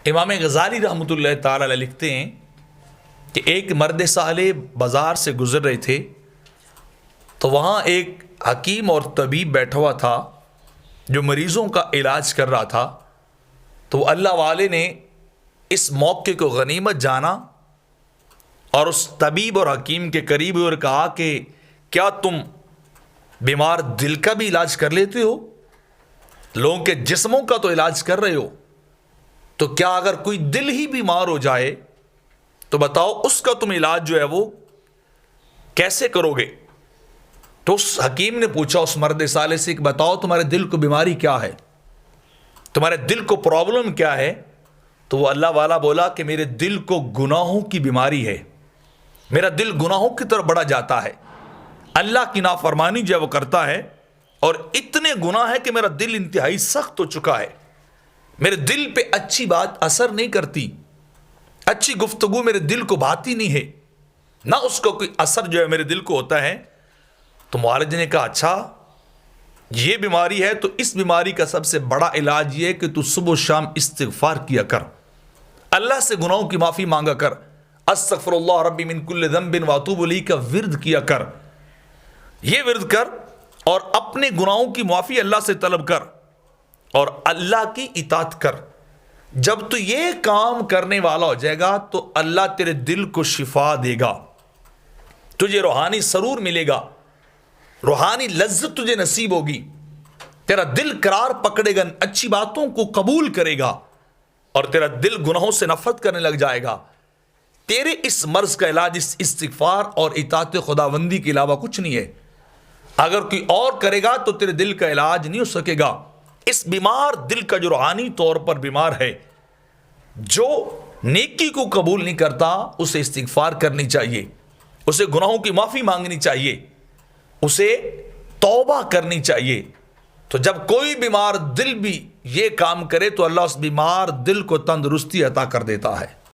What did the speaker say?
امام غزالی رحمۃ اللہ تعالی علیہ لکھتے ہیں کہ ایک مرد صالح بازار سے گزر رہے تھے تو وہاں ایک حکیم اور طبیب بیٹھا ہوا تھا جو مریضوں کا علاج کر رہا تھا. تو وہ اللہ والے نے اس موقع کو غنیمت جانا اور اس طبیب اور حکیم کے قریب اور کہا کہ کیا تم بیمار دل کا بھی علاج کر لیتے ہو؟ لوگوں کے جسموں کا تو علاج کر رہے ہو، تو کیا اگر کوئی دل ہی بیمار ہو جائے تو بتاؤ اس کا تم علاج جو ہے وہ کیسے کرو گے؟ تو اس حکیم نے پوچھا اس مرد صالح سے کہ بتاؤ تمہارے دل کو بیماری کیا ہے، تمہارے دل کو پرابلم کیا ہے؟ تو وہ اللہ والا بولا کہ میرے دل کو گناہوں کی بیماری ہے، میرا دل گناہوں کی طرف بڑھا جاتا ہے، اللہ کی نافرمانی جو ہے وہ کرتا ہے اور اتنے گناہ ہے کہ میرا دل انتہائی سخت ہو چکا ہے، میرے دل پہ اچھی بات اثر نہیں کرتی، اچھی گفتگو میرے دل کو بھاتی نہیں ہے، نہ اس کو کوئی اثر جو ہے میرے دل کو ہوتا ہے. تو معالج نے کہا اچھا یہ بیماری ہے تو اس بیماری کا سب سے بڑا علاج یہ ہے کہ تو صبح و شام استغفار کیا کر، اللہ سے گناہوں کی معافی مانگا کر، استغفر اللہ ربی من کل ذنب واتوب الیہ کا ورد کیا کر، یہ ورد کر اور اپنے گناہوں کی معافی اللہ سے طلب کر اور اللہ کی اطاعت کر. جب تو یہ کام کرنے والا ہو جائے گا تو اللہ تیرے دل کو شفا دے گا، تجھے روحانی سرور ملے گا، روحانی لذت تجھے نصیب ہوگی، تیرا دل قرار پکڑے گا، اچھی باتوں کو قبول کرے گا اور تیرا دل گناہوں سے نفرت کرنے لگ جائے گا. تیرے اس مرض کا علاج اس استغفار اور اطاعت خداوندی کے علاوہ کچھ نہیں ہے. اگر کوئی اور کرے گا تو تیرے دل کا علاج نہیں ہو سکے گا. اس بیمار دل کا جو روحانی طور پر بیمار ہے، جو نیکی کو قبول نہیں کرتا، اسے استغفار کرنی چاہیے، اسے گناہوں کی معافی مانگنی چاہیے، اسے توبہ کرنی چاہیے. تو جب کوئی بیمار دل بھی یہ کام کرے تو اللہ اس بیمار دل کو تندرستی عطا کر دیتا ہے.